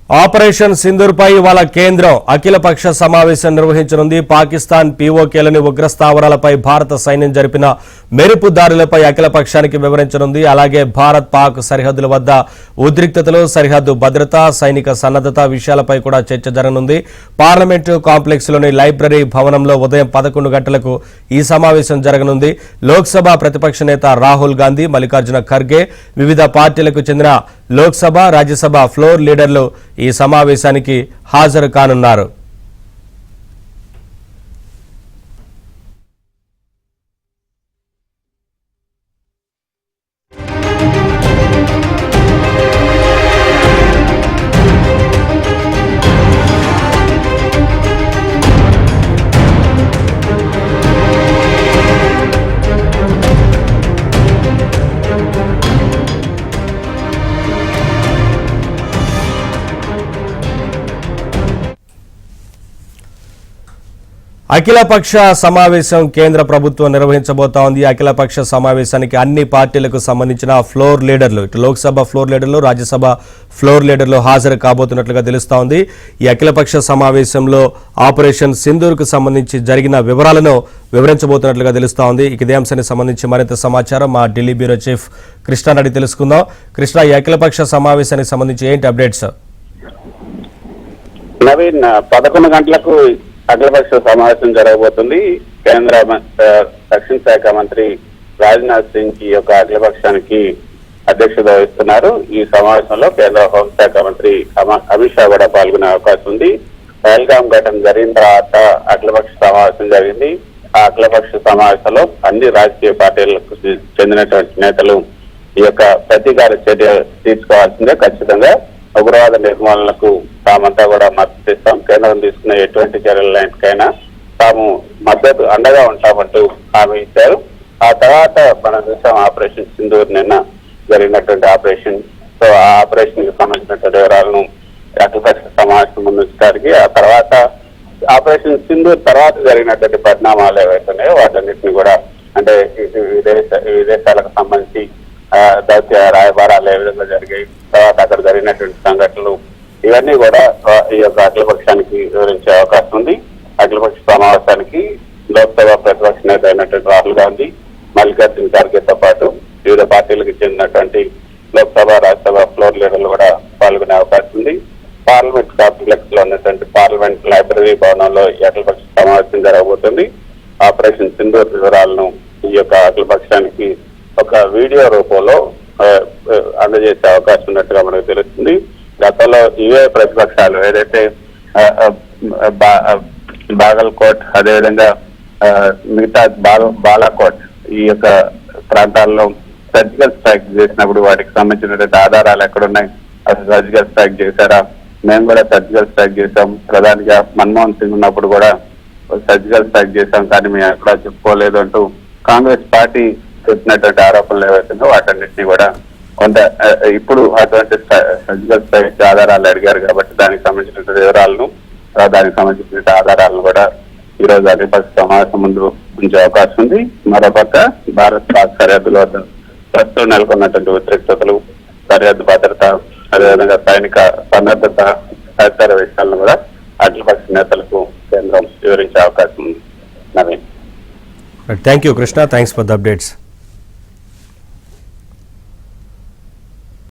Operation Sindoor పై ఇవాళ కేంద్రం అఖిలపక్ష సమావేశం నిర్వహించనుంది. పాకిస్తాన్ పీఓకేలని ఉగ్రస్థావరాలపై భారత సైన్యం జరిపిన మెరుపు దాడులపై అఖిలపక్షానికి వివరించనుంది. అలాగే భారత్ పాక్ సరిహద్దుల వద్ద ఉద్రిక్తతలు, సరిహద్దు భద్రత, సైనిక సన్నద్ధత విషయాలపై కూడా చర్చ జరగనుంది. పార్లమెంటు కాంప్లెక్స్ లోని లైబ్రరీ భవనంలో ఉదయం 11 గంటలకు ఈ సమావేశం జరగనుంది. లోక్సభ ప్రతిపక్ష నేత రాహుల్ గాంధీ, మల్లికార్జున ఖర్గే, వివిధ పార్టీలకు చెందిన లోక్సభ, రాజ్యసభ ఫ్లోర్ లీడర్లు ఈ సమావేశానికి హాజరు కానున్నారు. అఖిలపక్ష సమావేశం కేంద్ర ప్రభుత్వం నిర్వహించబోతోంది. అఖిలపక్ష సమావేశానికి అన్ని పార్టీలకు సంబంధించిన ఫ్లోర్ లీడర్లు, ఇటు లోక్సభ ఫ్లోర్ లీడర్లు, రాజ్యసభ ఫ్లోర్ లీడర్లు హాజరు కాబోతున్నట్లుగా తెలుస్తోంది. ఈ అఖిలపక్ష సమావేశంలో ఆపరేషన్ సింధూర్కు సంబంధించి జరిగిన వివరాలను వివరించబోతున్నట్లుగా తెలుస్తోంది. ఇదే అంశానికి సంబంధించి మరింత సమాచారం మా ఢిల్లీ బ్యూరో చీఫ్ కృష్ణ అడిగి తెలుసుకుందాం. కృష్ణ, ఈ అఖిలపక్ష సమావేశానికి సంబంధించి ఏంటి అప్డేట్స్? నవీన్, 11 గంటలకు అఖిలపక్ష సమావేశం జరగబోతుంది. కేంద్ర రక్షణ శాఖ మంత్రి రాజ్నాథ్ సింగ్ ఈ యొక్క అఖిలపక్షానికి అధ్యక్షత వహిస్తున్నారు. ఈ సమావేశంలో కేంద్ర హోంశాఖ మంత్రి అమిత్ షా కూడా పాల్గొనే అవకాశం ఉంది. పహల్గామ్ ఘటన జరిగిన తర్వాత అఖిలపక్ష సమావేశం జరిగింది. ఆ అఖిలపక్ష సమావేశంలో అన్ని రాజకీయ పార్టీలకు చెందినటువంటి నేతలు ఈ యొక్క ప్రతీకార చర్య తీసుకోవాల్సిందే. ఖచ్చితంగా ఉగ్రవాద నిర్మూలనకు తామంతా కూడా మద్దతు ఇస్తాం, కేంద్రం తీసుకున్న ఎటువంటి చర్యలకైనా తాము మద్దతు అండగా ఉంటామంటూ హామీ ఇచ్చారు. ఆ తర్వాత మనం చూసాం ఆపరేషన్ సింధూర్, నిన్న జరిగినటువంటి ఆపరేషన్. సో ఆ ఆపరేషన్ కి సంబంధించినటువంటి వివరాలను అఖిలపక్ష సమావేశం ముందుంచడానికి, ఆ తర్వాత ఆపరేషన్ సింధూర్ తర్వాత జరిగినటువంటి పరిణామాలు ఏవైతున్నాయో వాటన్నిటిని కూడా, అంటే విదేశాలకు సంబంధించి దౌత్య రాయబారాలు ఏ విధంగా జరిగాయి, తర్వాత అక్కడ జరిగినటువంటి సంఘటనలు, ఇవన్నీ కూడా ఈ యొక్క అఖిలపక్షానికి వివరించే అవకాశం ఉంది. అఖిలపక్ష సమావేశానికి లోక్సభ ప్రతిపక్ష నేత అయినటువంటి రాహుల్ గాంధీ, మల్లికార్జున ఖర్గేతో పాటు వివిధ పార్టీలకు చెందినటువంటి లోక్సభ, రాజ్యసభ ఫ్లోర్ లీడర్లు కూడా పాల్గొనే అవకాశం ఉంది. పార్లమెంట్ కాంప్లెక్స్ లో ఉన్నటువంటి పార్లమెంట్ లైబ్రరీ భవనంలో ఈ అఖిలపక్ష సమావేశం జరగబోతుంది. ఆపరేషన్ సింధూర్ వివరాలను ఈ యొక్క అఖిలపక్షానికి ఒక వీడియో రూపంలో అందజేసే అవకాశం ఉన్నట్టుగా మనకు తెలుస్తుంది. గతంలో ఇవే ప్రతిపక్షాలు ఏదైతే బాగల్కోట్, అదేవిధంగా మిగతా బాలాకోట్ ఈ యొక్క ప్రాంతాల్లో సర్జికల్ స్ట్రైక్ చేసినప్పుడు వాటికి సంబంధించినటువంటి ఆధారాలు ఎక్కడున్నాయి, అసలు సర్జికల్ స్ట్రైక్ చేశారా, మేము కూడా సర్జికల్ స్ట్రైక్ చేశాం, ప్రధానిగా మన్మోహన్ సింగ్ ఉన్నప్పుడు కూడా సర్జికల్ స్ట్రైక్ చేశాం కానీ మేము ఎక్కడా చెప్పుకోలేదు అంటూ కాంగ్రెస్ పార్టీ చెప్పినటువంటి ఆరోపణలు ఏవైతుందో వాటన్నిటినీ కూడా కొంత ఇప్పుడు అటువంటి సర్జికల్ స్ట్రైక్ ఆధారాలు అడిగారు కాబట్టి దానికి సంబంధించిన వివరాలను, దానికి సంబంధించిన ఆధారాలను కూడా ఈ రోజు అఖిలపక్ష సమావేశం ముందు ఉంచే అవకాశం ఉంది. మరోపక్క భారత్ పాక్ సరిహద్దుల వద్ద ప్రస్తుతం నెలకొన్నటువంటి ఉద్రిక్తతలు, సరిహద్దు భద్రత, అదేవిధంగా సైనిక సన్నద్ధత తదితర విషయాలను కూడా అఖిలపక్ష నేతలకు కేంద్రం వివరించే అవకాశం ఉంది. Naveen, thank you Krishna, thanks for the updates.